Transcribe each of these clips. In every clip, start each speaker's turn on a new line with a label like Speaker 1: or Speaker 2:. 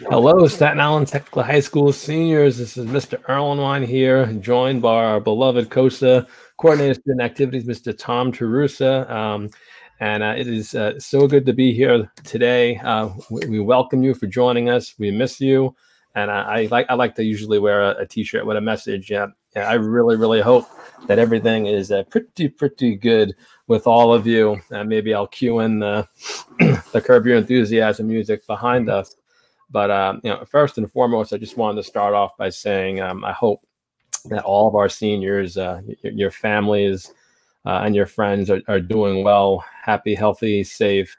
Speaker 1: Hello, Staten Island Technical High School seniors. This is Mr. Erlenwein here, joined by our beloved COSA Coordinator of Student Activities, Mr. Tom Terrusa. It is so good to be here today. We welcome you for joining us. We miss you. And I like to usually wear a T-shirt with a message. I really hope that everything is pretty good with all of you. Maybe I'll cue in the Curb Your Enthusiasm music behind us. But first and foremost, I just wanted to start off by saying I hope that all of our seniors, your families, and your friends are doing well, happy, healthy, safe.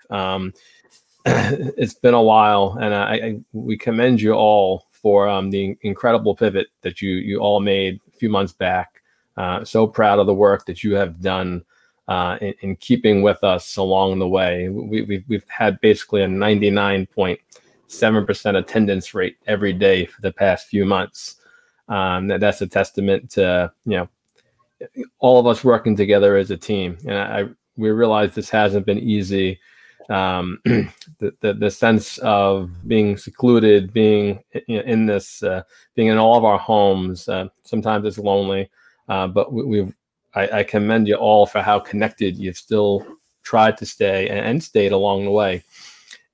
Speaker 1: It's been a while, and we commend you all for the incredible pivot that you all made a few months back. So proud of the work that you have done in keeping with us along the way. We've had basically a 99.7% attendance rate every day for the past few months. That's a testament to all of us working together as a team. And we realize this hasn't been easy. The sense of being secluded, being in this, being in all of our homes, sometimes it's lonely. But I commend you all for how connected you've still tried to stay and stayed along the way.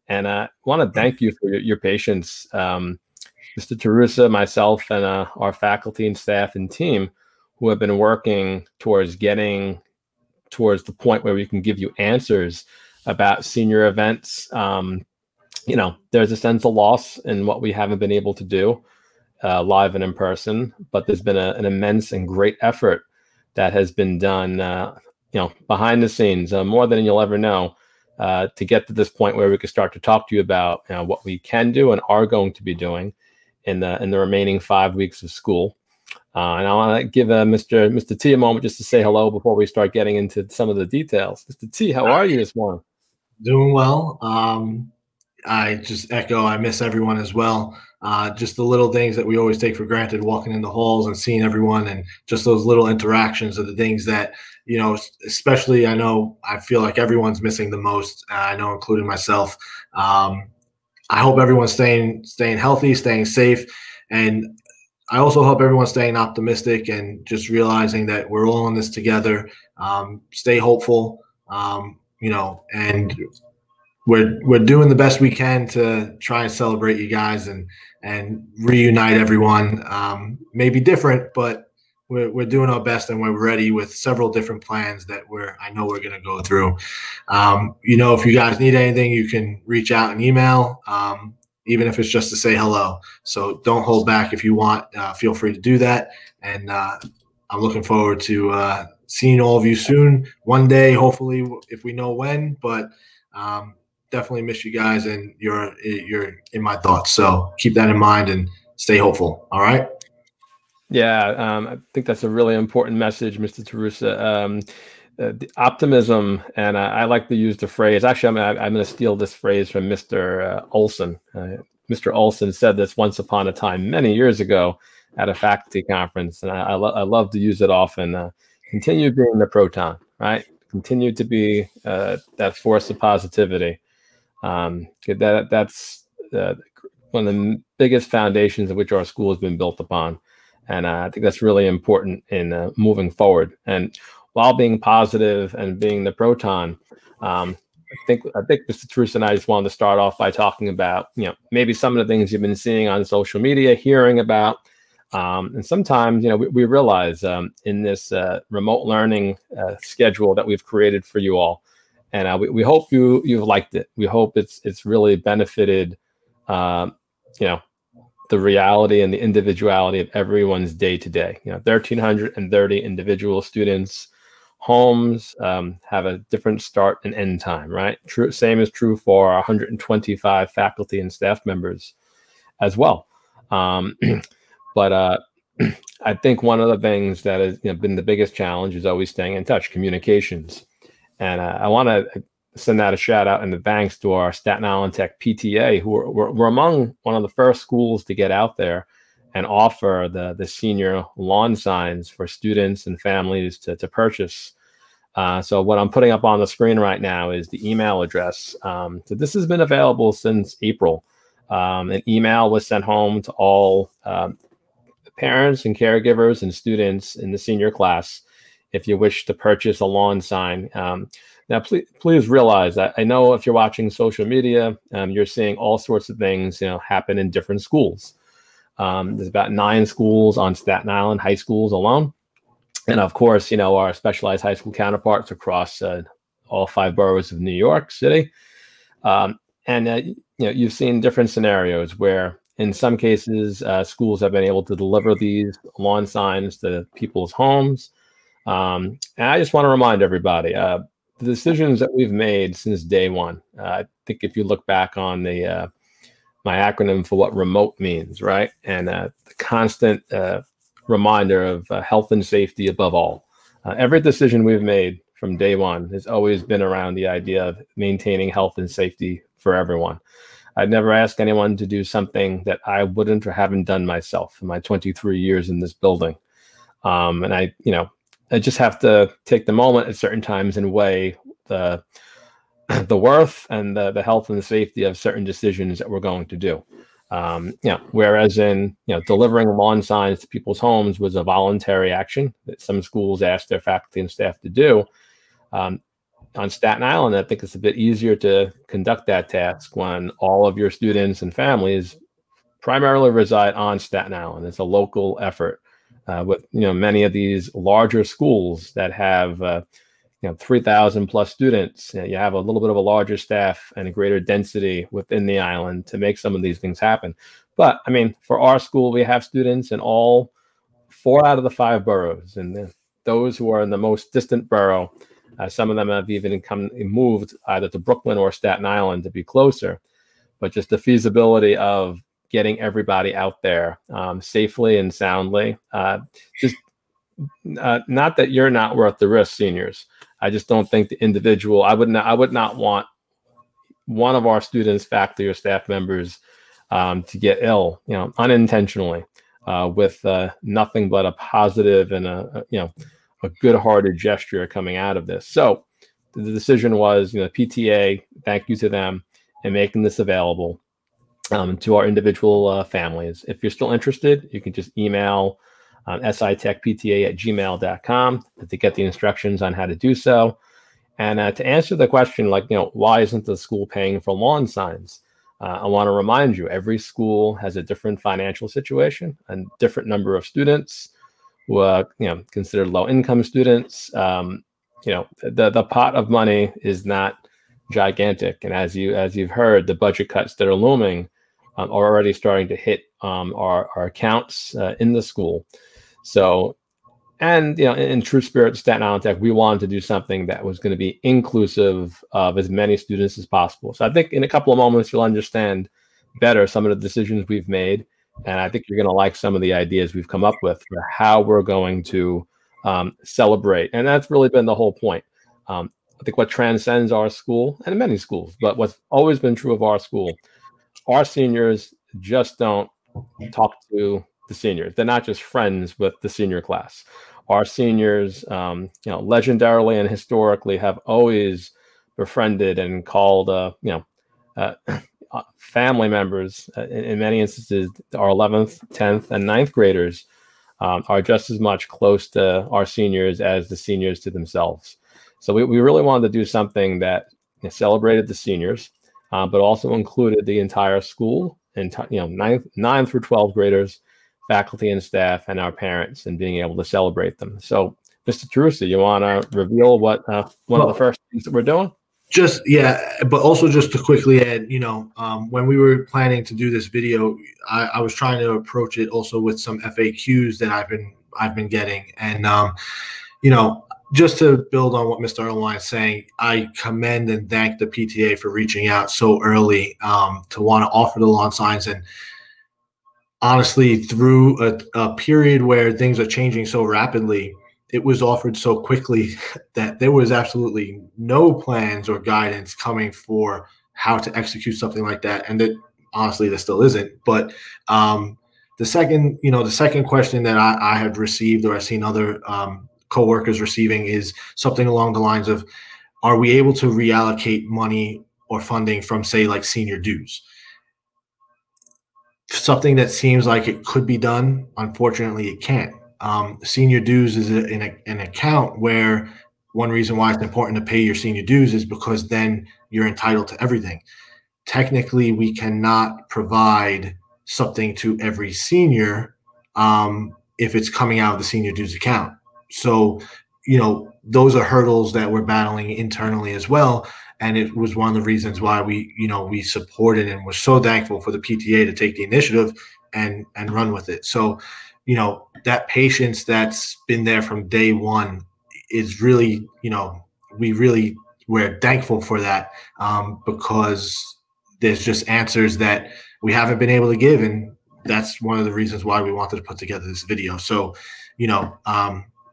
Speaker 1: And I want to thank you for your patience, Mr. Terrusa, myself, and our faculty and staff and team who have been working towards getting towards the point where we can give you answers about senior events. There's a sense of loss in what we haven't been able to do live and in person, but there's been an immense and great effort that has been done, behind the scenes, more than you'll ever know, to get to this point where we can start to talk to you about what we can do and are going to be doing in the remaining 5 weeks of school. And I want to give Mr. T a moment just to say hello before we start getting into some of the details. Mr. T, how are you this morning?
Speaker 2: Doing well. I just echo, I miss everyone as well. Just the little things that we always take for granted, walking in the halls and seeing everyone, and just those little interactions are the things that, especially I feel like everyone's missing the most. I know, including myself. I hope everyone's staying healthy, staying safe. And I also hope everyone's staying optimistic and just realizing that we're all in this together. Stay hopeful, and we're doing the best we can to try and celebrate you guys and reunite everyone. Maybe different, but we're doing our best, and we're ready with several different plans that I know we're going to go through. If you guys need anything, you can reach out and email, even if it's just to say hello. So don't hold back. If you want, feel free to do that. And I'm looking forward to seeing all of you soon, one day, hopefully, if we know when. But definitely miss you guys, and you're in my thoughts. So keep that in mind and stay hopeful. All right.
Speaker 1: Yeah, I think that's a really important message, Mr. Terrusa. The optimism, and I like to use the phrase. Actually, I'm going to steal this phrase from Mr. Olson. Mr. Olson said this once upon a time, many years ago, at a faculty conference, and I love to use it often. Continue being the proton, right? Continue to be that force of positivity. That's one of the biggest foundations of which our school has been built upon. And I think that's really important in moving forward. And while being positive and being the proton, I think Mr. Terrusa and I just wanted to start off by talking about, maybe some of the things you've been seeing on social media, hearing about. And sometimes, we realize in this remote learning schedule that we've created for you all. And we hope you've liked it. We hope it's really benefited, the reality and the individuality of everyone's day to day. 1,330 individual students, homes have a different start and end time, right? Same is true for our 125 faculty and staff members as well. But I think one of the things that has been the biggest challenge is always staying in touch, communications. And I want to send out a shout out and the thanks to our Staten Island Tech PTA, who were among one of the first schools to get out there and offer the senior lawn signs for students and families to purchase. So what I'm putting up on the screen right now is the email address. So this has been available since April. An email was sent home to all parents and caregivers and students in the senior class if you wish to purchase a lawn sign. Now, please realize that I know if you're watching social media, you're seeing all sorts of things, happen in different schools. There's about 9 schools on Staten Island, high schools alone. And of course, our specialized high school counterparts across all 5 boroughs of New York City. You've seen different scenarios where in some cases, schools have been able to deliver these lawn signs to people's homes. And I just want to remind everybody, the decisions that we've made since day one. I think if you look back on the my acronym for what remote means, right? And the constant reminder of health and safety above all. Every decision we've made from day one has always been around the idea of maintaining health and safety for everyone. I'd never ask anyone to do something that I wouldn't or haven't done myself in my 23 years in this building. And I just have to take the moment at certain times and weigh the worth and the health and the safety of certain decisions that we're going to do. Whereas in delivering lawn signs to people's homes was a voluntary action that some schools asked their faculty and staff to do. On Staten Island, I think it's a bit easier to conduct that task when all of your students and families primarily reside on Staten Island. It's a local effort. With many of these larger schools that have 3,000 plus students, you have a little bit of a larger staff and a greater density within the island to make some of these things happen. But I mean, for our school, we have students in all 4 out of the 5 boroughs, and those who are in the most distant borough, some of them have even moved either to Brooklyn or Staten Island to be closer. But just the feasibility of getting everybody out there safely and soundly. Not that you're not worth the risk, seniors. I just don't think the individual. I would not want one of our students, faculty, or staff members to get ill, unintentionally, with nothing but a positive and a good-hearted gesture coming out of this. So the decision was, PTA. Thank you to them in making this available to our individual families. If you're still interested, you can just email sitechpta@gmail.com to get the instructions on how to do so. And to answer the question, why isn't the school paying for lawn signs? I want to remind you, every school has a different financial situation and different number of students who are, considered low-income students. The pot of money is not gigantic, and as you've heard, the budget cuts that are looming are already starting to hit our accounts in the school. So, and in true spirit of Staten Island Tech, we wanted to do something that was going to be inclusive of as many students as possible. So I think in a couple of moments you'll understand better some of the decisions we've made, and I think you're going to like some of the ideas we've come up with for how we're going to celebrate. And that's really been the whole point. I think what transcends our school, and many schools, but what's always been true of our school, our seniors just don't talk to the seniors. They're not just friends with the senior class. Our seniors, legendarily and historically, have always befriended and called, family members. In many instances, our 11th, 10th, and 9th graders are just as much close to our seniors as the seniors to themselves. So we really wanted to do something that celebrated the seniors, but also included the entire school, and 9 through 12 graders, faculty and staff, and our parents, and being able to celebrate them. So, Mr. Terrusa, you want to reveal what one of the first things that we're doing?
Speaker 2: But also just to quickly add, when we were planning to do this video, I was trying to approach it also with some FAQs that I've been getting, and just to build on what Mr. Erlenwein is saying, I commend and thank the PTA for reaching out so early to want to offer the lawn signs. And honestly, through a period where things are changing so rapidly, it was offered so quickly that there was absolutely no plans or guidance coming for how to execute something like that. And that honestly, there still isn't. But the second question that I had received, or I've seen other coworkers receiving is something along the lines of, are we able to reallocate money or funding from, say, like senior dues? Something that seems like it could be done, unfortunately, it can't. Senior dues is an account where one reason why it's important to pay your senior dues is because then you're entitled to everything. Technically, we cannot provide something to every senior if it's coming out of the senior dues account. So, those are hurdles that we're battling internally as well. And it was one of the reasons why we supported and were so thankful for the PTA to take the initiative and run with it. So, that patience that's been there from day one is really, we're thankful for that because there's just answers that we haven't been able to give. And that's one of the reasons why we wanted to put together this video. So,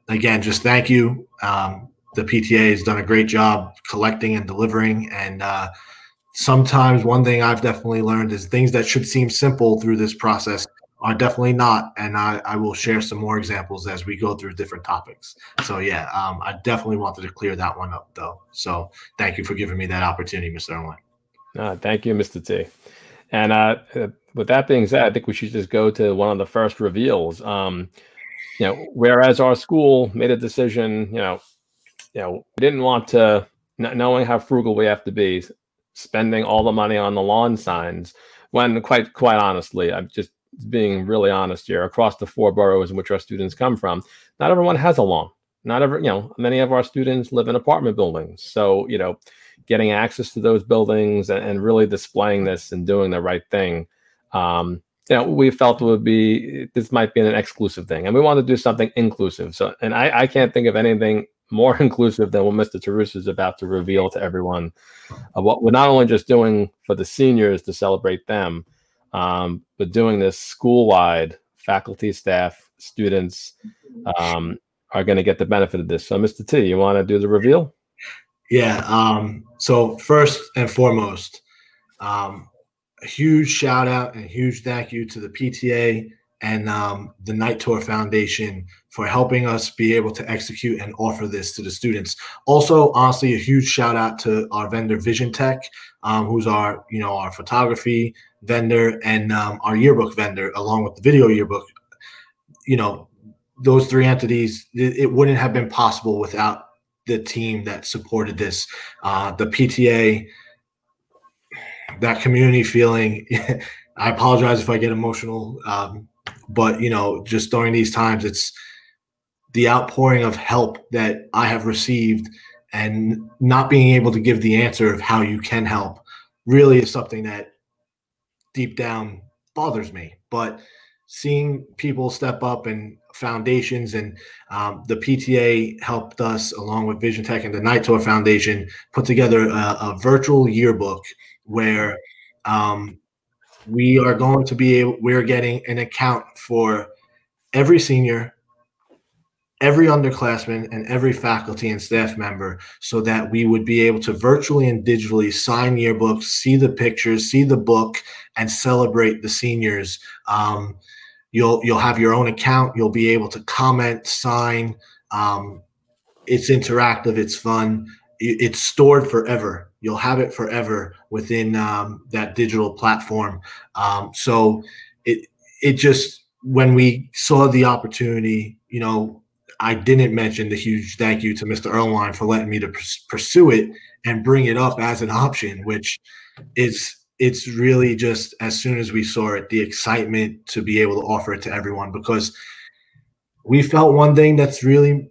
Speaker 2: again, just thank you. The PTA has done a great job collecting and delivering. And sometimes one thing I've definitely learned is things that should seem simple through this process are definitely not. And I will share some more examples as we go through different topics. So yeah, I definitely wanted to clear that one up though. So thank you for giving me that opportunity, Mr. Erlenwein.
Speaker 1: Thank you, Mr. T. And with that being said, I think we should just go to one of the first reveals. Whereas our school made a decision, we didn't want to, knowing how frugal we have to be, spending all the money on the lawn signs, when quite honestly, I'm just being really honest here, across the 4 boroughs in which our students come from, not everyone has a lawn. Many of our students live in apartment buildings. So, getting access to those buildings and really displaying this and doing the right thing, we felt this might be an exclusive thing, and we want to do something inclusive. So, and I can't think of anything more inclusive than what Mr. Terrusa is about to reveal to everyone of what we're not only just doing for the seniors to celebrate them, but doing this school-wide. Faculty, staff, students are going to get the benefit of this. So, Mr. T, you want to do the reveal?
Speaker 2: Yeah. So first and foremost, a huge shout out and a huge thank you to the PTA and the Night Tour Foundation for helping us be able to execute and offer this to the students. Also, honestly, a huge shout out to our vendor Vision Tech, who's our photography vendor and our yearbook vendor, along with the video yearbook. Those 3 entities, it wouldn't have been possible without the team that supported this. The PTA, that community feeling. I apologize if I get emotional, but just during these times, it's the outpouring of help that I have received, and not being able to give the answer of how you can help really is something that deep down bothers me. But seeing people step up and foundations and the PTA helped us, along with Vision Tech and the Night Tour Foundation, put together a virtual yearbook where we're getting an account for every senior, every underclassman, and every faculty and staff member, so that we would be able to virtually and digitally sign yearbooks, see the pictures, see the book, and celebrate the seniors. You'll have your own account. You'll be able to comment, sign. It's interactive. It's fun. It's stored forever. You'll have it forever within that digital platform. So it just, when we saw the opportunity, I didn't mention the huge thank you to Mr. Erlenwein for letting me to pursue it and bring it up as an option, which it's really just, as soon as we saw it, the excitement to be able to offer it to everyone, because we felt one thing that's really,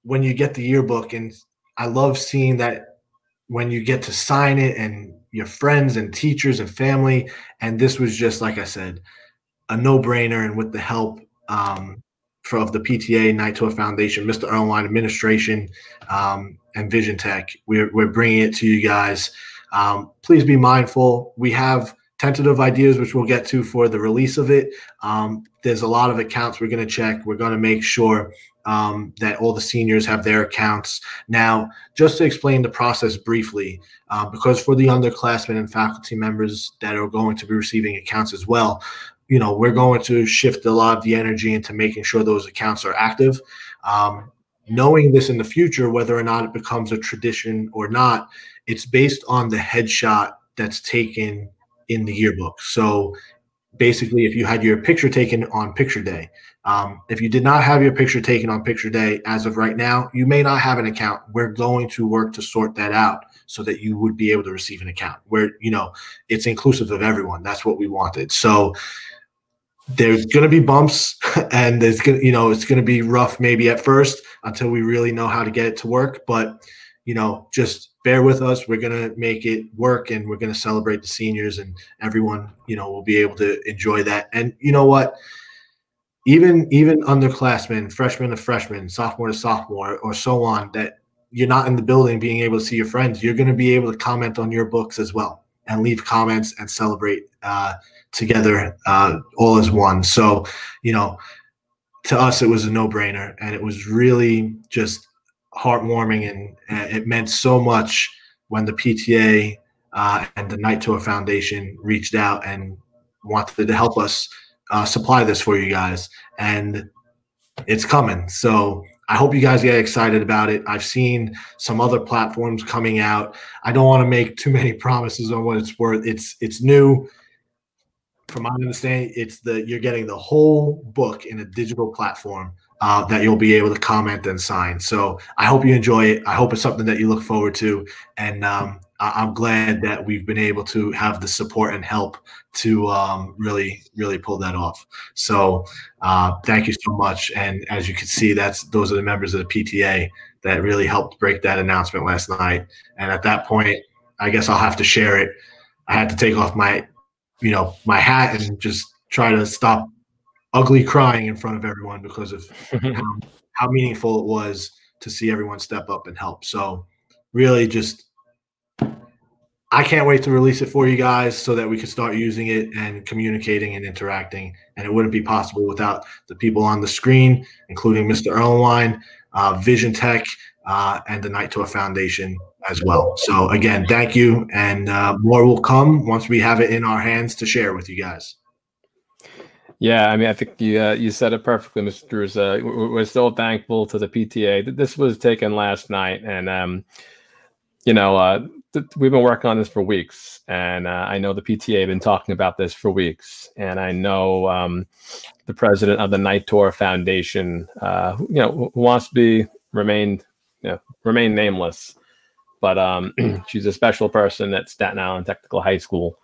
Speaker 2: when you get the yearbook, and I love seeing that when you get to sign it and your friends and teachers and family, and this was just, like I said, a no-brainer. And with the help of the PTA, Night Tour Foundation, Mr. Erlenwein administration, and Vision Tech, we're bringing it to you guys. Please be mindful. We have tentative ideas, which we'll get to for the release of it. There's a lot of accounts we're going to check. We're going to make sure that all the seniors have their accounts. Now, just to explain the process briefly, because for the underclassmen and faculty members that are going to be receiving accounts as well, we're going to shift a lot of the energy into making sure those accounts are active. Knowing this in the future, whether or not it becomes a tradition or not, it's based on the headshot that's taken in the yearbook. So basically, if you had your picture taken on picture day, if you did not have your picture taken on picture day as of right now, you may not have an account. We're going to work to sort that out so that you would be able to receive an account where, it's inclusive of everyone. That's what we wanted. So there's going to be bumps and it's going to be rough maybe at first until we really know how to get it to work. But, just bear with us. We're going to make it work, and we're going to celebrate the seniors, and everyone, will be able to enjoy that. And you know what? Even underclassmen, freshmen to freshmen, sophomore to sophomore, or so on, that you're not in the building being able to see your friends, you're going to be able to comment on your books as well and leave comments and celebrate together all as one. So, to us, it was a no-brainer, and it was really just heartwarming, and it meant so much when the PTA and the Night Tour Foundation reached out and wanted to help us supply this for you guys, and it's coming. So I hope you guys get excited about it. I've seen some other platforms coming out. I don't want to make too many promises on what it's worth. It's new. From my understanding, you're getting the whole book in a digital platform that you'll be able to comment and sign. So I hope you enjoy it. I hope it's something that you look forward to. And I'm glad that we've been able to have the support and help to really, really pull that off. So thank you so much. And as you can see, those are the members of the PTA that really helped break that announcement last night. And at that point, I guess I'll have to share it. I had to take off my hat and just try to stop ugly crying in front of everyone because of how meaningful it was to see everyone step up and help. So really I can't wait to release it for you guys so that we can start using it and communicating and interacting. And it wouldn't be possible without the people on the screen, including Mr. Erlenwein, Vision Tech, and the Night Tour Foundation as well. So again, thank you, and more will come once we have it in our hands to share with you guys.
Speaker 1: Yeah, I mean, I think you said it perfectly, Mr. Terrusa. We're so thankful to the PTA. This was taken last night, and we've been working on this for weeks, and I know the PTA have been talking about this for weeks, and I know the president of the Night Tour Foundation, who wants to remain nameless, but she's a special person at Staten Island Technical High School,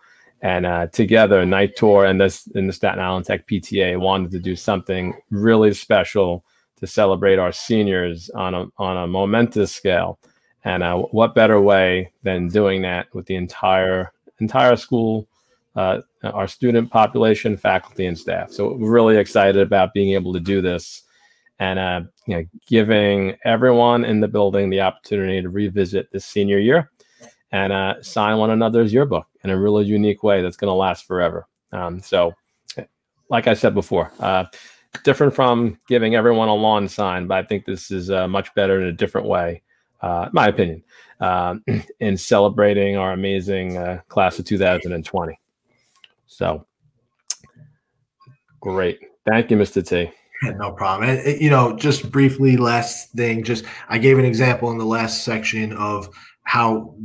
Speaker 1: and together, Night Tour and the Staten Island Tech PTA wanted to do something really special to celebrate our seniors on a momentous scale. And what better way than doing that with the entire school, our student population, faculty, and staff. So we're really excited about being able to do this, and giving everyone in the building the opportunity to revisit this senior year and sign one another's yearbook in a really unique way that's going to last forever. So, like I said before, different from giving everyone a lawn sign, but I think this is much better in a different way. My opinion, in celebrating our amazing class of 2020. So great. Thank you, Mr. T.
Speaker 2: No problem. And, just briefly, last thing, I gave an example in the last section of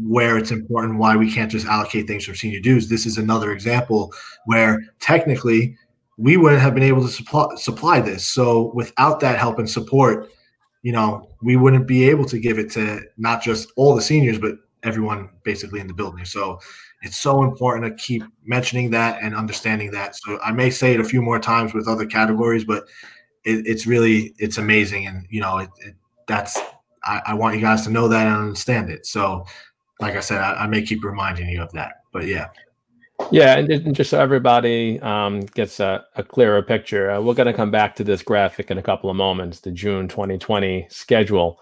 Speaker 2: where it's important, why we can't just allocate things from senior dues. This is another example where technically we wouldn't have been able to supply this. So without that help and support, we wouldn't be able to give it to not just all the seniors, but everyone basically in the building. So it's so important to keep mentioning that and understanding that. So I may say it a few more times with other categories, but it's amazing. And, I want you guys to know that and understand it. So like I said, I may keep reminding you of that, but yeah.
Speaker 1: Yeah, and just so everybody gets a clearer picture, we're going to come back to this graphic in a couple of moments, the June 2020 schedule.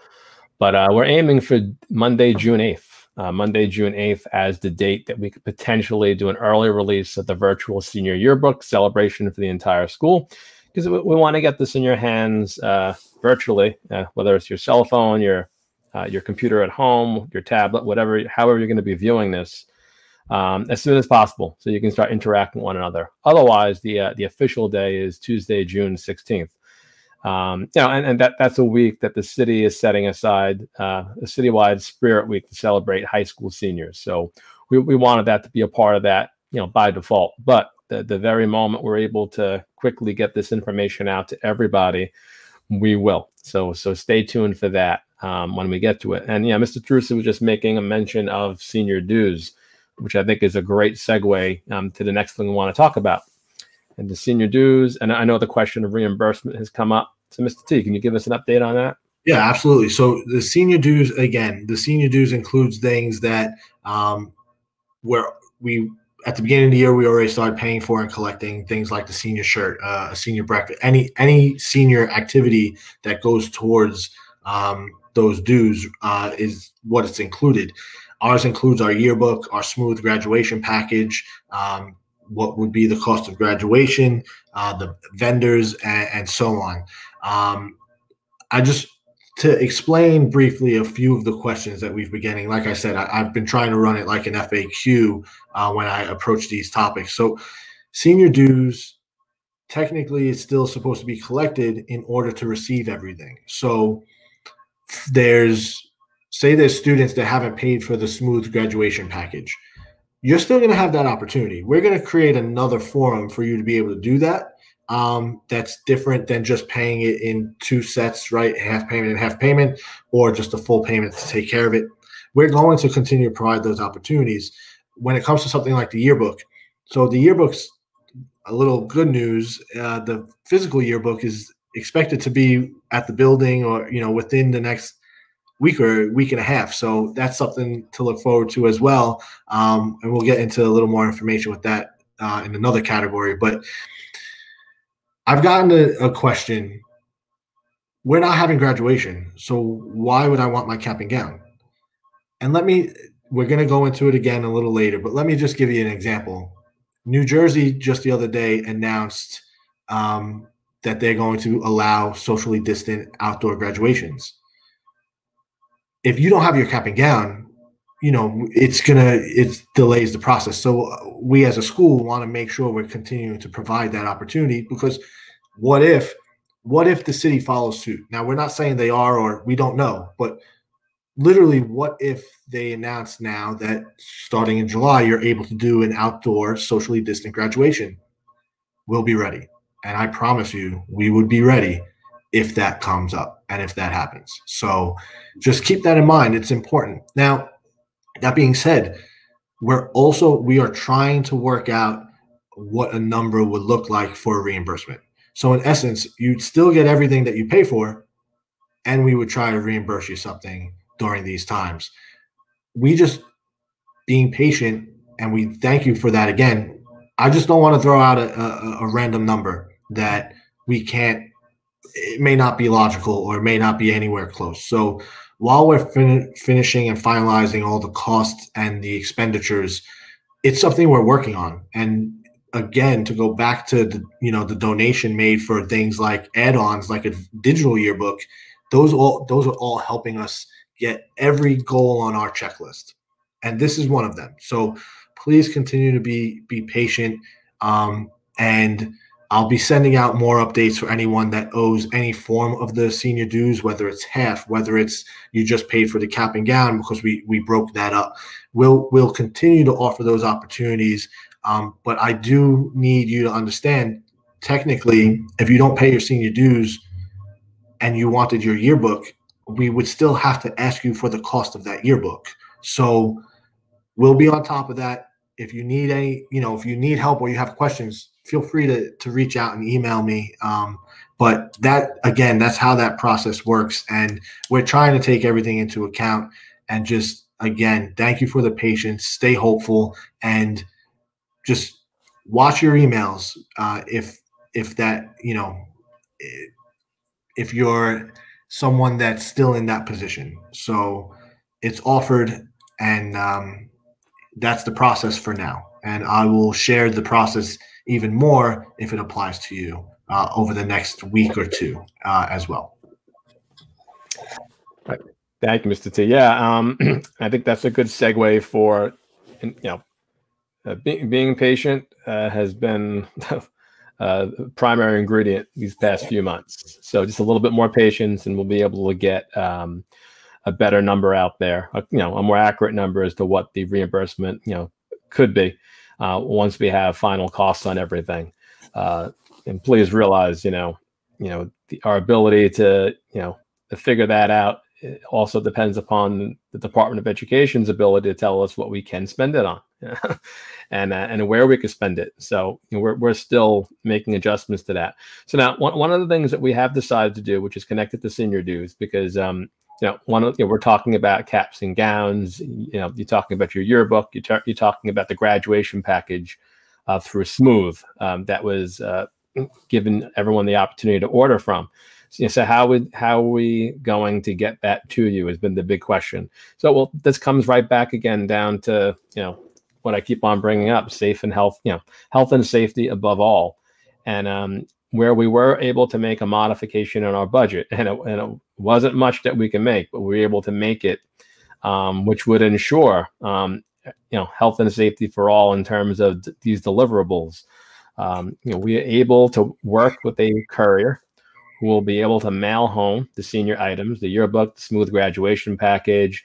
Speaker 1: But we're aiming for Monday, June 8th. Monday, June 8th as the date that we could potentially do an early release of the virtual senior yearbook celebration for the entire school, because we want to get this in your hands virtually, whether it's your cell phone, your computer at home, your tablet, however you're going to be viewing this. as soon as possible, so you can start interacting with one another. Otherwise, the official day is Tuesday, June 16th. And that's a week that the city is setting aside, a citywide Spirit Week to celebrate high school seniors. So we wanted that to be a part of that, by default. But the very moment we're able to quickly get this information out to everybody, we will. So stay tuned for that when we get to it. And Mr. Terrusa was just making a mention of senior dues, which I think is a great segue to the next thing we want to talk about. And the senior dues, and I know the question of reimbursement has come up. So, Mr. T, can you give us an update on that?
Speaker 2: Yeah, absolutely. So the senior dues, again, the senior dues includes things that where we, at the beginning of the year, we already started paying for and collecting things like the senior shirt, a senior breakfast, any senior activity that goes towards those dues is what it's included. Ours includes our yearbook, our smooth graduation package, what would be the cost of graduation, the vendors, and so on. To explain briefly a few of the questions that we've been getting, like I said, I've been trying to run it like an FAQ when I approach these topics. So senior dues, technically, it's still supposed to be collected in order to receive everything. So there's students that haven't paid for the smooth graduation package. You're still going to have that opportunity. We're going to create another forum for you to be able to do that. That's different than just paying it in two sets, right? Half payment and half payment, or just a full payment to take care of it. We're going to continue to provide those opportunities when it comes to something like the yearbook. So the yearbook's a little good news. The physical yearbook is expected to be at the building or, within the next week or week and a half. So that's something to look forward to as well. And we'll get into a little more information with that in another category. But I've gotten a question. We're not having graduation, so why would I want my cap and gown? And we're going to go into it again a little later, but let me just give you an example. New Jersey just the other day announced that they're going to allow socially distant outdoor graduations. If you don't have your cap and gown, it delays the process. So we as a school want to make sure we're continuing to provide that opportunity, because what if the city follows suit? Now, we're not saying they are, or we don't know, but literally, what if they announce now that starting in July, you're able to do an outdoor socially distant graduation? We'll be ready. And I promise you, we would be ready if that comes up and if that happens. So just keep that in mind. It's important. Now, that being said, we are trying to work out what a number would look like for a reimbursement. So in essence, you'd still get everything that you pay for, and we would try to reimburse you something during these times. We just being patient, and we thank you for that again. I just don't want to throw out a random number that we can't. It may not be logical, or it may not be anywhere close. So while we're finishing and finalizing all the costs and the expenditures, it's something we're working on. And again, to go back to the donation made for things like add-ons, like a digital yearbook, those are all helping us get every goal on our checklist, and this is one of them. So please continue to be patient, and I'll be sending out more updates for anyone that owes any form of the senior dues, whether it's half, whether it's you just paid for the cap and gown because we broke that up. We'll continue to offer those opportunities, but I do need you to understand, technically, if you don't pay your senior dues and you wanted your yearbook, we would still have to ask you for the cost of that yearbook. So we'll be on top of that. If you need if you need help or you have questions, feel free to reach out and email me. But that's how that process works. And we're trying to take everything into account, and just, again, thank you for the patience, stay hopeful, and just watch your emails. If you're someone that's still in that position. So it's offered, and that's the process for now. And I will share the process even more if it applies to you over the next week or two as well.
Speaker 1: Thank you, Mr. T. Yeah, I think that's a good segue for, being patient has been primary ingredient these past few months. So just a little bit more patience, and we'll be able to get a better number out there, a more accurate number as to what the reimbursement, could be once we have final costs on everything. And please realize, our ability to figure that out, it also depends upon the Department of Education's ability to tell us what we can spend it on and where we can spend it. So we're still making adjustments to that. So now one of the things that we have decided to do, which is connected to senior dues, because we're talking about caps and gowns. You're talking about your yearbook. You're talking about the graduation package through Smooth that was given everyone the opportunity to order from. So how are we going to get that to you has been the big question. So this comes right back again down to what I keep on bringing up: safe and health, health and safety above all. And where we were able to make a modification in our budget, and it wasn't much that we can make, but we were able to make it, which would ensure health and safety for all in terms of these deliverables. We are able to work with a courier who will be able to mail home the senior items, the yearbook, the Smooth graduation package,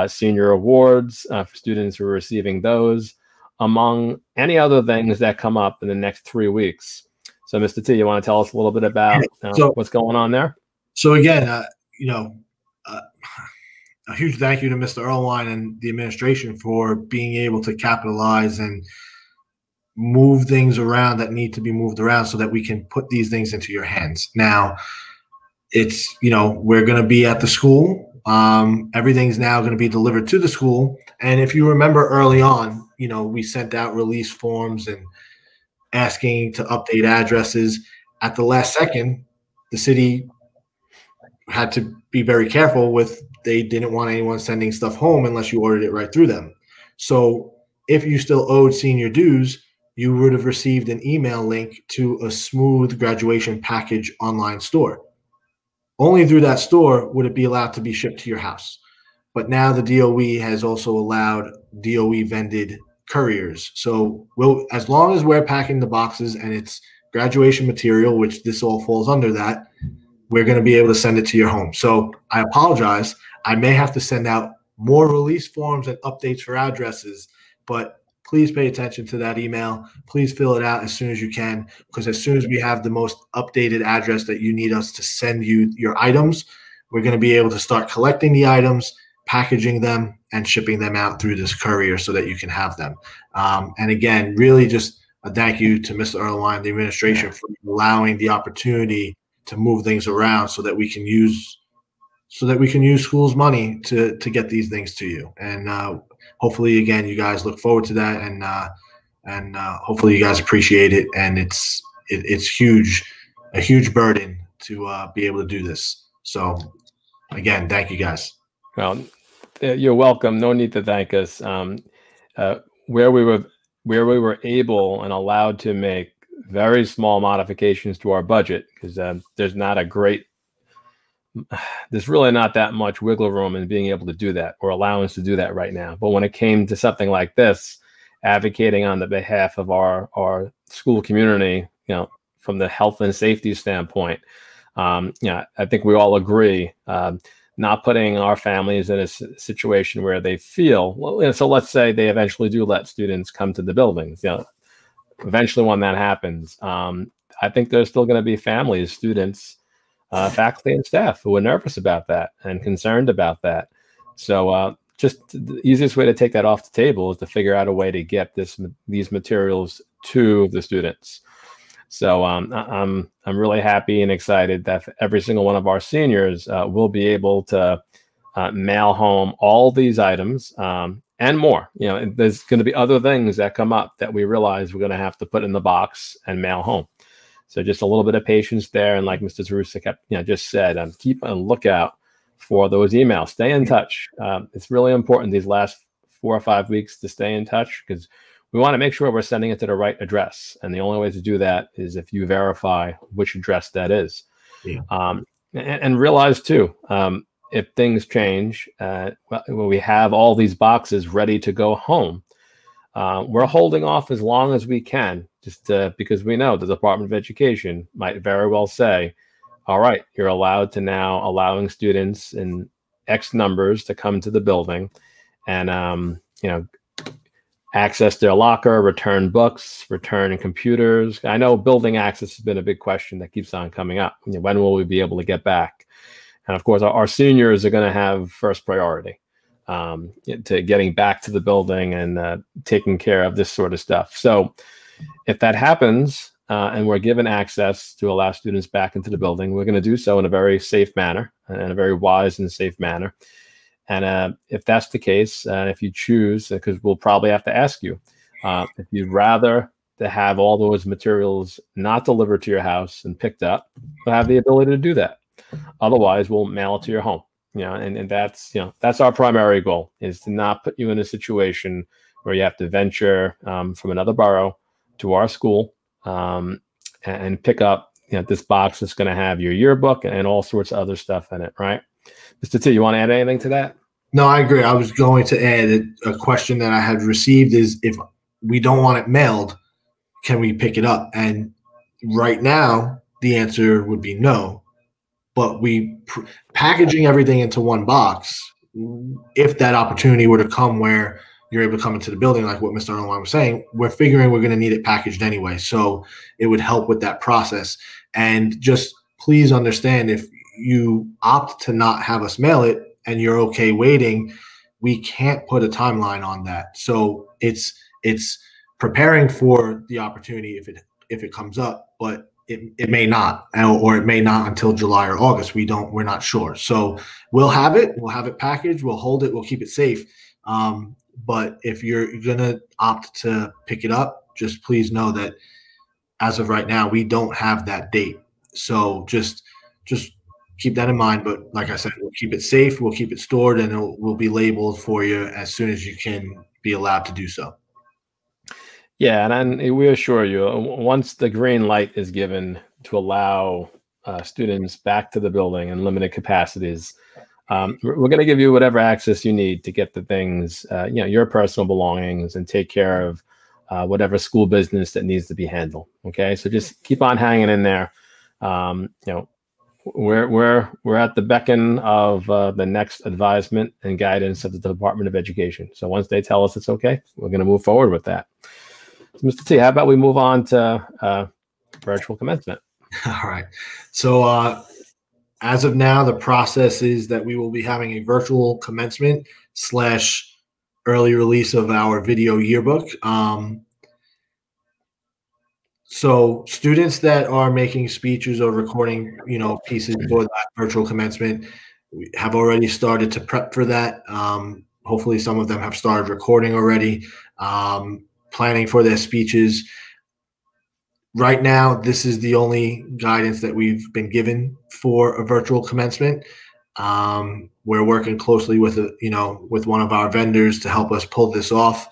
Speaker 1: senior awards for students who are receiving those, among any other things that come up in the next 3 weeks. So, Mr. T, you want to tell us a little bit about what's going on there?
Speaker 2: So again, a huge thank you to Mr. Erlenwein and the administration for being able to capitalize and move things around that need to be moved around so that we can put these things into your hands. Now, it's, we're going to be at the school. Everything's now going to be delivered to the school. And if you remember early on, we sent out release forms and asking to update addresses. At the last second, the city had to be very careful they didn't want anyone sending stuff home unless you ordered it right through them. So if you still owed senior dues, you would have received an email link to a Smooth graduation package online store. Only through that store would it be allowed to be shipped to your house. But now the DOE has also allowed DOE vended couriers. So as long as we're packing the boxes and it's graduation material, which this all falls under that, we're going to be able to send it to your home. So I apologize. I may have to send out more release forms and updates for addresses, but please pay attention to that email. Please fill it out as soon as you can, because as soon as we have the most updated address that you need us to send you your items, we're going to be able to start collecting the items, packaging them, and shipping them out through this courier so that you can have them. And again, really just a thank you to Mr. Erlenwein, the administration, for allowing the opportunity to move things around so that we can use schools' money to get these things to you. And hopefully, again, you guys look forward to that, and hopefully you guys appreciate it. And it's a huge burden to be able to do this. So again, thank you guys.
Speaker 1: Well, you're welcome. No need to thank us. Where we were able and allowed to make very small modifications to our budget, because there's really not that much wiggle room in being able to do that or allowance to do that right now. But when it came to something like this, advocating on the behalf of our school community, from the health and safety standpoint, I think we all agree, not putting our families in a situation where they feel, so let's say they eventually do let students come to the buildings, eventually when that happens, I think there's still going to be families, students, faculty and staff who are nervous about that and concerned about that. So just the easiest way to take that off the table is to figure out a way to get these materials to the students. So I'm really happy and excited that every single one of our seniors will be able to mail home all these items and more. There's going to be other things that come up that we realize we're going to have to put in the box and mail home. So just a little bit of patience there. And like Mr. Terrusa just said, keep a lookout for those emails. Stay in touch. It's really important these last 4 or 5 weeks to stay in touch, because we want to make sure we're sending it to the right address. And the only way to do that is if you verify which address that is. Yeah. And realize too, if things change, we have all these boxes ready to go home. We're holding off as long as we can, just because we know the Department of Education might very well say, all right, you're allowed to now allowing students in X numbers to come to the building and, access their locker, return books, return computers. I know building access has been a big question that keeps on coming up. When will we be able to get back? And of course, our seniors are going to have first priority to getting back to the building and taking care of this sort of stuff. So if that happens and we're given access to allow students back into the building, we're going to do so in a very safe manner and a very wise and safe manner. And if that's the case, if you choose, because we'll probably have to ask you, if you'd rather to have all those materials not delivered to your house and picked up, we'll have the ability to do that. Otherwise, we'll mail it to your home. And that's our primary goal, is to not put you in a situation where you have to venture from another borough to our school and pick up this box that's going to have your yearbook and all sorts of other stuff in it, right? Mr. T, you want to add anything to that?
Speaker 2: No, I agree. I was going to add a question that I had received is, if we don't want it mailed, can we pick it up? And right now, the answer would be no. But packaging everything into one box, if that opportunity were to come where you're able to come into the building, like what Mr. Erlenwein was saying, we're figuring we're going to need it packaged anyway. So it would help with that process. And just please understand, if you opt to not have us mail it and you're okay waiting, we can't put a timeline on that. So it's preparing for the opportunity if it comes up, but it may not, or it may not until July or August. We're not sure. So we'll have it packaged, we'll hold it, we'll keep it safe. But if you're gonna opt to pick it up, just please know that as of right now, we don't have that date. So just keep that in mind. But like I said, we'll keep it safe, we'll keep it stored, and it will be labeled for you as soon as you can be allowed to do so.
Speaker 1: Yeah, and we assure you, once the green light is given to allow students back to the building in limited capacities, we're going to give you whatever access you need to get the things, your personal belongings, and take care of whatever school business that needs to be handled. Okay, so just keep on hanging in there. We're at the beckon of the next advisement and guidance of the Department of Education. So once they tell us it's okay, we're going to move forward with that. So Mr. T, how about we move on to virtual commencement?
Speaker 2: All right. So as of now, the process is that we will be having a virtual commencement / early release of our video yearbook. So students that are making speeches or recording, pieces for that virtual commencement, we have already started to prep for that. Hopefully some of them have started recording already, planning for their speeches. Right now, this is the only guidance that we've been given for a virtual commencement. We're working closely with with one of our vendors to help us pull this off.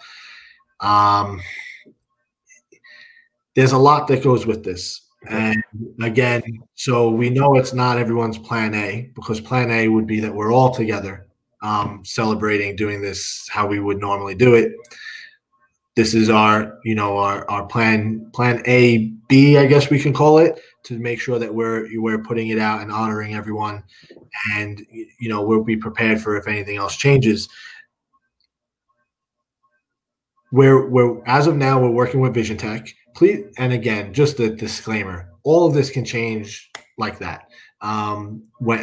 Speaker 2: There's a lot that goes with this. And again, so we know it's not everyone's plan A, because plan A would be that we're all together celebrating, doing this how we would normally do it. This is our plan A, B, I guess we can call it, to make sure that we're putting it out and honoring everyone, and we'll be prepared for if anything else changes. We're as of now, we're working with Vision Tech. Please, and again, just a disclaimer: all of this can change like that,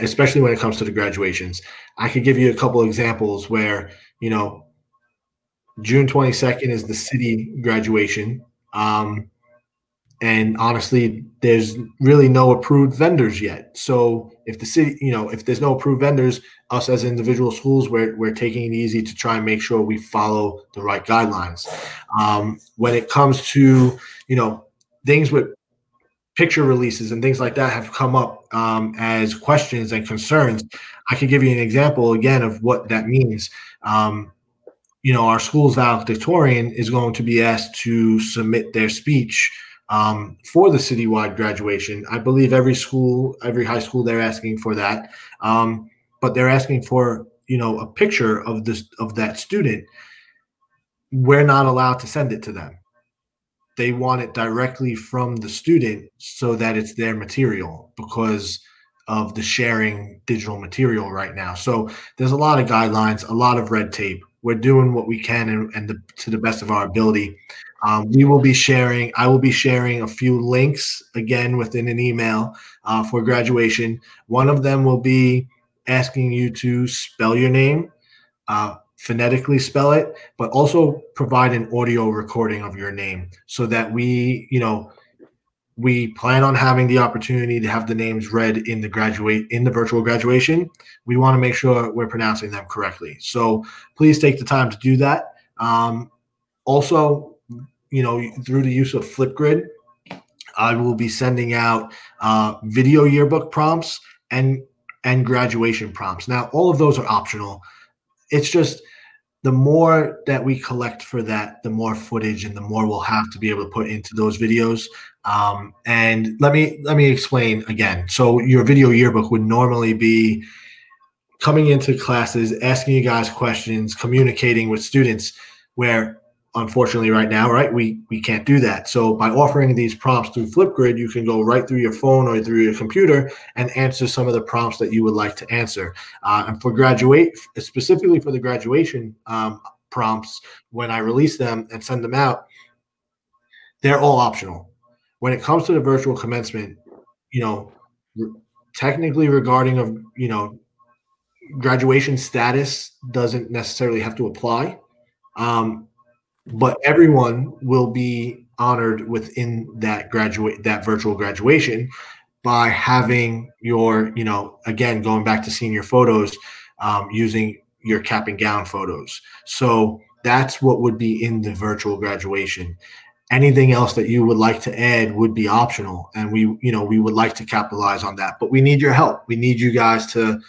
Speaker 2: especially when it comes to the graduations. I could give you a couple examples where June 22nd is the city graduation. And honestly, there's really no approved vendors yet. So if the city, if there's no approved vendors, us as individual schools, we're taking it easy to try and make sure we follow the right guidelines. When it comes to, things with picture releases and things like that have come up as questions and concerns. I could give you an example again of what that means. Our school's valedictorian is going to be asked to submit their speech for the citywide graduation. I believe every high school, they're asking for that. But they're asking for, a picture of that student. we're not allowed to send it to them. They want it directly from the student so that it's their material because of the sharing digital material right now. So there's a lot of guidelines, a lot of red tape. We're doing what we can to the best of our ability. We will be sharing, I will be sharing a few links again within an email for graduation. One of them will be asking you to spell your name, phonetically spell it, but also provide an audio recording of your name so that we plan on having the opportunity to have the names read in the virtual graduation. We want to make sure we're pronouncing them correctly. So please take the time to do that. Also, through the use of Flipgrid, I will be sending out video yearbook prompts and graduation prompts. Now, all of those are optional. It's just the more that we collect for that, the more footage and the more we'll have to be able to put into those videos. And let me explain again. So your video yearbook would normally be coming into classes, asking you guys questions, communicating with students, where unfortunately right now, right, we can't do that. So by offering these prompts through Flipgrid, you can go right through your phone or through your computer and answer some of the prompts that you would like to answer. And for specifically for the graduation prompts, when I release them and send them out, they're all optional. When it comes to the virtual commencement, technically regarding graduation status doesn't necessarily have to apply. But everyone will be honored within that virtual graduation by having your, again, going back to senior photos, using your cap and gown photos. So that's what would be in the virtual graduation. Anything else that you would like to add would be optional, and we would like to capitalize on that. But we need your help. We need you guys to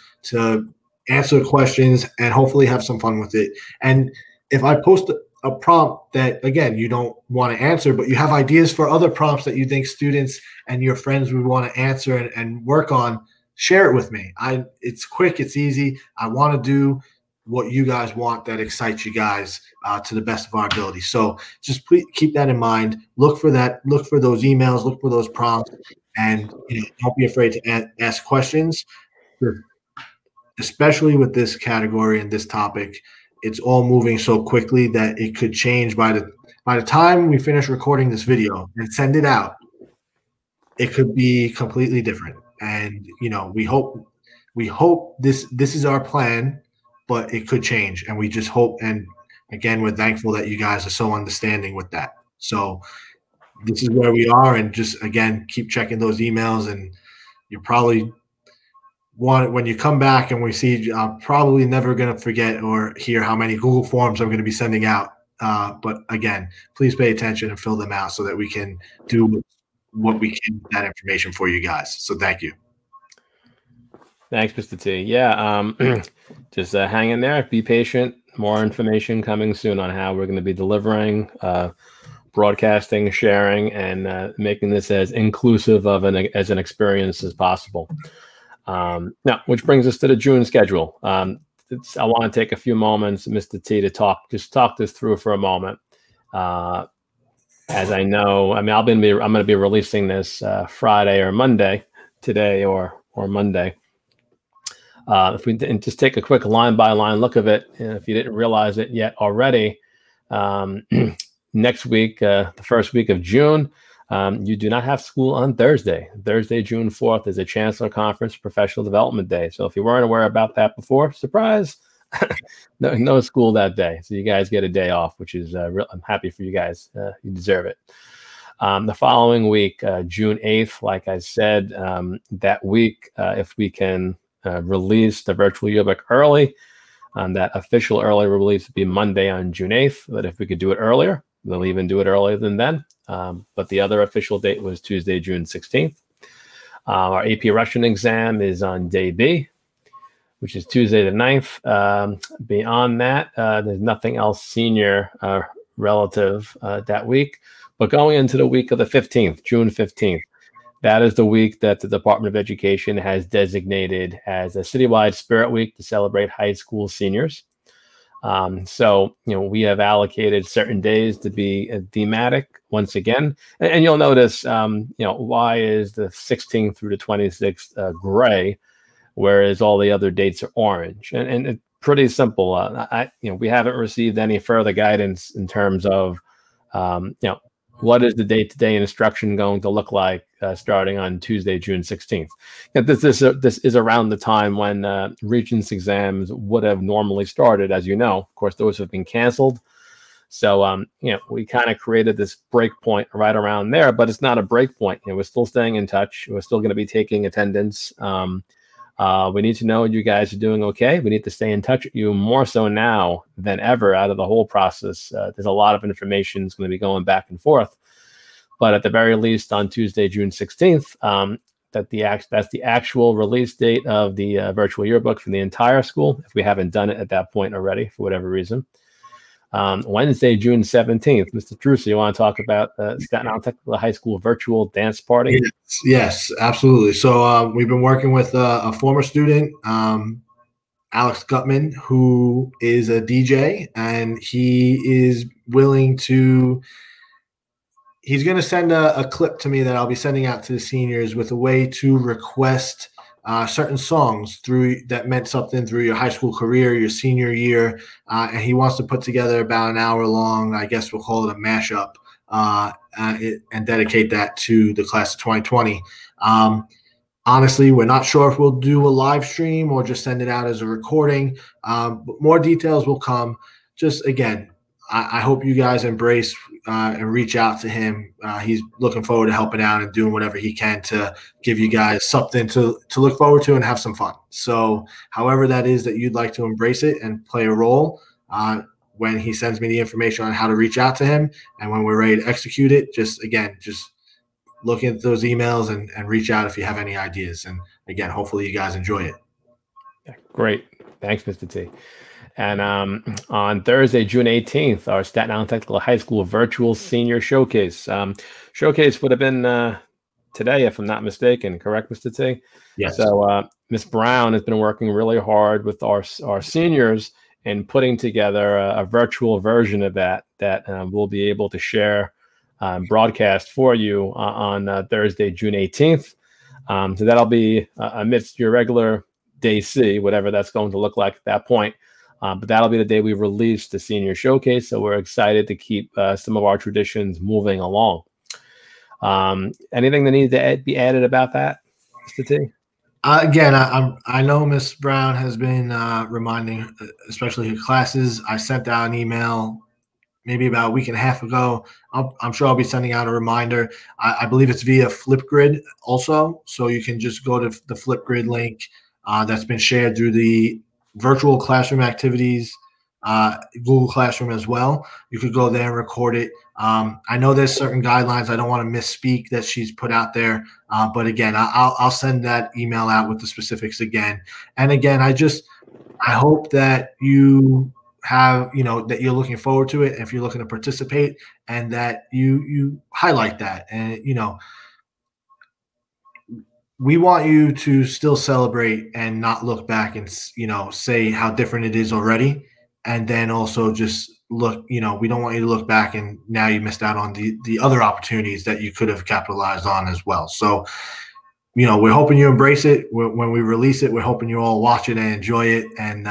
Speaker 2: answer questions and hopefully have some fun with it. And if I post a prompt that, again, you don't want to answer, but you have ideas for other prompts that you think students and your friends would want to answer and work on, share it with me. It's quick, it's easy. I want to do what you guys want that excites you guys to the best of our ability. So just please keep that in mind. Look for that. Look for those emails. Look for those prompts, and don't be afraid to ask questions. Especially with this category and this topic, it's all moving so quickly that it could change by the time we finish recording this video and send it out. It could be completely different, and we hope this is our plan. But it could change, and we just hope. And again, we're thankful that you guys are so understanding with that. So this is where we are, and just again, keep checking those emails. And you probably when you come back and we see, I'm probably never going to forget or hear how many Google Forms I'm going to be sending out. But again, please pay attention and fill them out so that we can do what we can with that information for you guys. So thank you.
Speaker 1: Thanks, Mr. T. Yeah, just hang in there. Be patient. More information coming soon on how we're going to be delivering, broadcasting, sharing, and making this as inclusive of as an experience as possible. Now, which brings us to the June schedule. I want to take a few moments, Mr. T, to talk this through for a moment. As I know, I'm going to be releasing this Friday or Monday, today or Monday. If we just take a quick line-by-line look of it, if you didn't realize it yet already, next week, the first week of June, you do not have school on Thursday. Thursday, June 4th, is a Chancellor Conference Professional Development Day. So if you weren't aware about that before, surprise, no school that day. So you guys get a day off, which is I'm happy for you guys. You deserve it. The following week, June 8th, like I said, that week, if we can release the virtual yearbook early, that official early release would be Monday on June 8th. But if we could do it earlier, we'll even do it earlier than then. But the other official date was Tuesday, June 16th. Our AP Russian exam is on day B, which is Tuesday the 9th. Beyond that, there's nothing else senior relative that week. But going into the week of the 15th, June 15th, that is the week that the Department of Education has designated as a citywide Spirit Week to celebrate high school seniors. So, we have allocated certain days to be thematic once again. And you'll notice, why is the 16th through the 26th gray, whereas all the other dates are orange? And it's pretty simple. We haven't received any further guidance in terms of, what is the day-to-day instruction going to look like starting on Tuesday, June 16th? This is around the time when Regents exams would have normally started, as you know. Of course, those have been canceled. So, we kind of created this break point right around there, but it's not a break point. We're still staying in touch. We're still going to be taking attendance. We need to know you guys are doing okay. We need to stay in touch with you more so now than ever out of the whole process. There's a lot of information that's going to be going back and forth. But at the very least, on Tuesday, June 16th, that's the actual release date of the virtual yearbook for the entire school, if we haven't done it at that point already for whatever reason. Wednesday, June 17th. Mr. Terrusa, you want to talk about the Staten Island Technical High School virtual dance party?
Speaker 2: Yes, absolutely. So we've been working with a former student, Alex Gutman, who is a DJ, and he is willing to – he's going to send a clip to me that I'll be sending out to the seniors with a way to request certain songs that meant something through your high school career, your senior year, and he wants to put together about an hour long, I guess we'll call it a mashup, and dedicate that to the class of 2020. Honestly, we're not sure if we'll do a live stream or just send it out as a recording, but more details will come. Just again, I hope you guys embrace and reach out to him. He's looking forward to helping out and doing whatever he can to give you guys something to look forward to and have some fun. So however that is that you'd like to embrace it and play a role, when he sends me the information on how to reach out to him and when we're ready to execute it, just look at those emails and reach out if you have any ideas. And again, hopefully you guys enjoy it.
Speaker 1: Yeah, great. Thanks, Mr. T. And on Thursday, June 18th, our Staten Island Technical High School virtual senior showcase. Showcase would have been today, if I'm not mistaken. Correct, Mr. T?
Speaker 2: Yes.
Speaker 1: So Ms. Brown has been working really hard with our seniors in putting together a virtual version of that we'll be able to share broadcast for you on Thursday, June 18th. So that'll be amidst your regular day C, whatever that's going to look like at that point. But that'll be the day we release the senior showcase. So we're excited to keep some of our traditions moving along. Anything that needs to be added about that, Mr. T?
Speaker 2: Again, I know Miss Brown has been reminding, especially her classes. I sent out an email maybe about a week and a half ago. I'm sure I'll be sending out a reminder. I believe it's via Flipgrid also. So you can just go to the Flipgrid link that's been shared through the virtual classroom activities, Google Classroom as well. You could go there and record it. I know there's certain guidelines. I don't want to misspeak that she's put out there. But again, I'll send that email out with the specifics again. And again, I hope that you have, that you're looking forward to it. If you're looking to participate, and that you highlight that. And, we want you to still celebrate and not look back and, say how different it is already. And then also just look, we don't want you to look back and now you missed out on the other opportunities that you could have capitalized on as well. So, we're hoping you embrace it. When we release it, we're hoping you all watch it and enjoy it. And,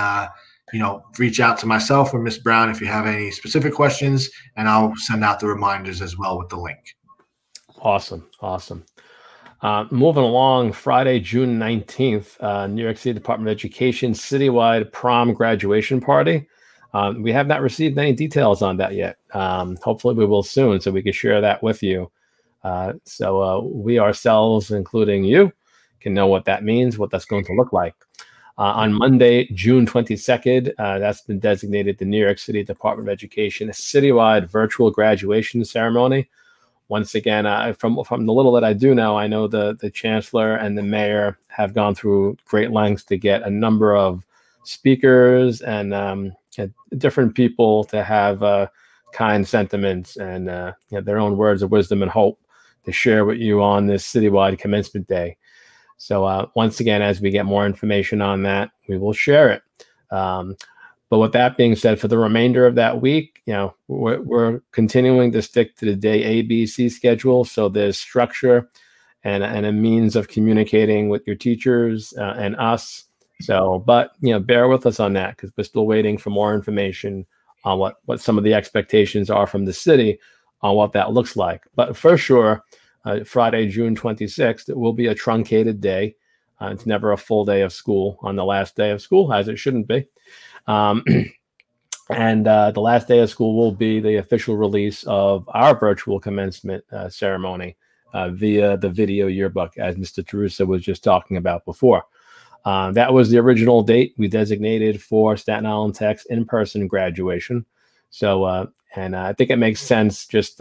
Speaker 2: reach out to myself or Miss Brown if you have any specific questions, and I'll send out the reminders as well with the link.
Speaker 1: Awesome. Moving along, Friday, June 19th, New York City Department of Education citywide prom graduation party. We have not received any details on that yet. Hopefully we will soon, so we can share that with you. So we ourselves, including you, can know what that means, what that's going to look like. On Monday, June 22nd, that's been designated the New York City Department of Education citywide virtual graduation ceremony. Once again, from the little that I do know, I know the chancellor and the mayor have gone through great lengths to get a number of speakers and different people to have kind sentiments and their own words of wisdom and hope to share with you on this citywide commencement day. So once again, as we get more information on that, we will share it. But with that being said, for the remainder of that week, we're continuing to stick to the day A, B, C schedule. So there's structure and a means of communicating with your teachers and us. So, but bear with us on that, because we're still waiting for more information on what some of the expectations are from the city on what that looks like. But for sure, Friday, June 26th, it will be a truncated day. It's never a full day of school on the last day of school, as it shouldn't be. And the last day of school will be the official release of our virtual commencement ceremony via the video yearbook, as Mr. Terrusa was just talking about before. That was the original date we designated for Staten Island Tech's in-person graduation. So, and I think it makes sense just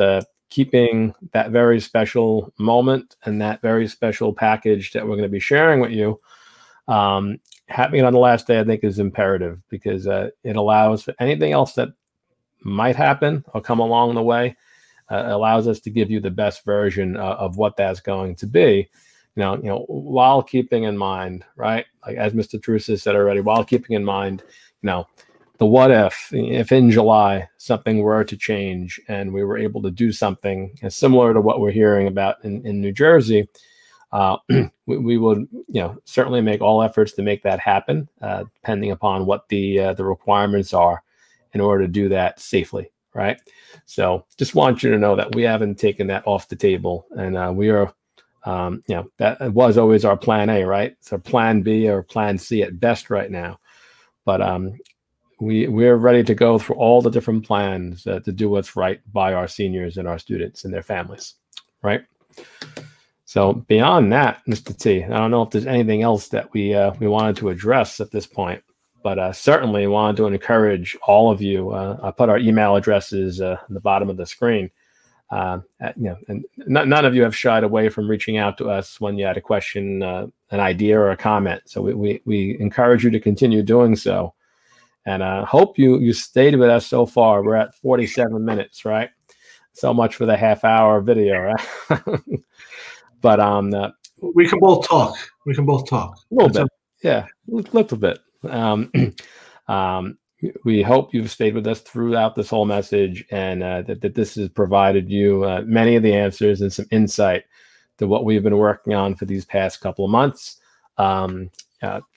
Speaker 1: keeping that very special moment and that very special package that we're going to be sharing with you. Having it on the last day, I think, is imperative, because it allows for anything else that might happen or come along the way. Allows us to give you the best version of what that's going to be. While keeping in mind, right, like as Mr. Terrusa said already, while keeping in mind, the what if in July something were to change and we were able to do something similar to what we're hearing about in New Jersey, we would, certainly make all efforts to make that happen, depending upon what the requirements are in order to do that safely, right? So just want you to know that we haven't taken that off the table, and we are. That was always our plan A, right? So plan B or plan C at best right now. But we're ready to go through all the different plans to do what's right by our seniors and our students and their families, right? So beyond that, Mr. T, I don't know if there's anything else that we wanted to address at this point, but certainly wanted to encourage all of you. I put our email addresses at the bottom of the screen. And none of you have shied away from reaching out to us when you had a question, an idea, or a comment. So we encourage you to continue doing so. And I hope you stayed with us so far. We're at 47 minutes, right? So much for the half-hour video, right? But
Speaker 2: we can both talk. We can both talk.
Speaker 1: A little bit, yeah, a little bit. We hope you've stayed with us throughout this whole message, and that this has provided you many of the answers and some insight to what we've been working on for these past couple of months. I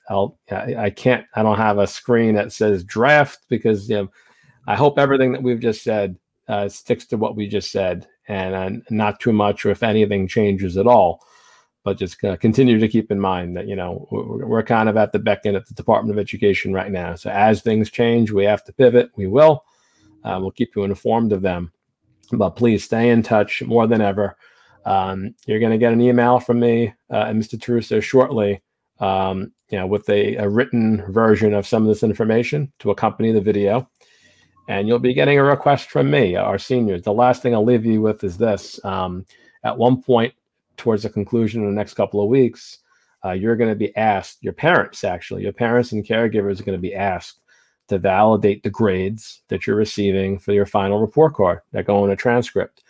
Speaker 1: don't have a screen that says draft, because I hope everything that we've just said sticks to what we just said, and not too much, or if anything changes at all. But just continue to keep in mind that, we're kind of at the beck end of the Department of Education right now. So as things change, we have to pivot. We will. We'll keep you informed of them. But please stay in touch more than ever. You're going to get an email from me and Mr. Terrusa shortly, with a written version of some of this information to accompany the video. And you'll be getting a request from me, our seniors. The last thing I'll leave you with is this. At one point, towards the conclusion in the next couple of weeks, you're going to be asked, your parents and caregivers are going to be asked to validate the grades that you're receiving for your final report card that go in a transcript.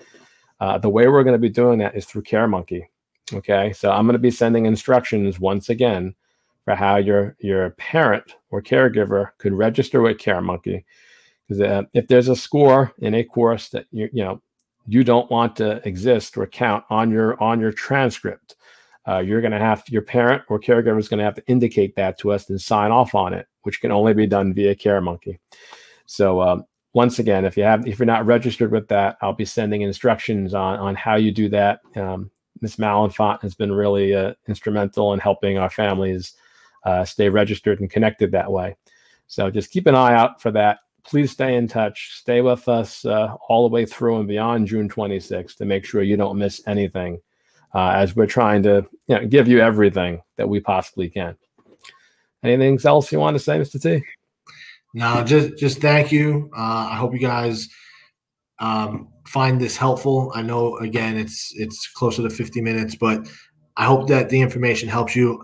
Speaker 1: The way we're going to be doing that is through CareMonkey. Okay, so I'm going to be sending instructions once again for how your parent or caregiver could register with CareMonkey. Because if there's a score in a course that you don't want to exist or count on your transcript, you're going to have, your parent or caregiver is going to have to indicate that to us and sign off on it, which can only be done via CareMonkey. So once again, if you're not registered with that, I'll be sending instructions on how you do that. Ms. Malenfant has been really instrumental in helping our families stay registered and connected that way. So just keep an eye out for that. Please stay in touch. Stay with us all the way through and beyond June 26th to make sure you don't miss anything, as we're trying to give you everything that we possibly can. Anything else you want to say, Mr. T?
Speaker 2: No, just thank you. I hope you guys find this helpful. I know, again, it's closer to 50 minutes, but I hope that the information helps you.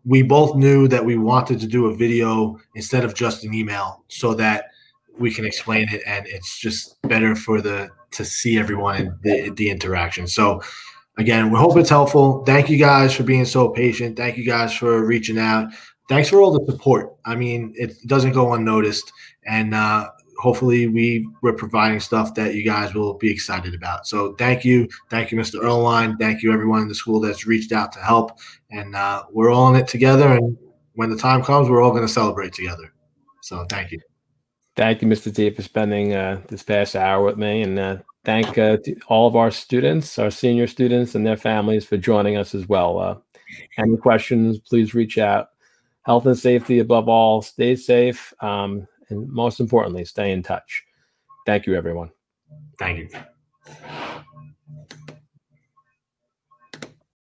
Speaker 2: We both knew that we wanted to do a video instead of just an email, so that we can explain it, and it's just better to see everyone and the interaction. So again, we hope it's helpful. Thank you guys for being so patient. Thank you guys for reaching out. thanks for all the support. I mean, it doesn't go unnoticed, and hopefully we're providing stuff that you guys will be excited about. So thank you, Mr. Erlenwein. Thank you, everyone in the school that's reached out to help, and we're all in it together. And when the time comes, we're all going to celebrate together. So thank you.
Speaker 1: Thank you, Mr. T, for spending this past hour with me, and thank all of our students, our senior students, and their families for joining us as well. Any questions, please reach out. Health and safety above all. Stay safe, and most importantly, stay in touch. Thank you, everyone.
Speaker 2: Thank you.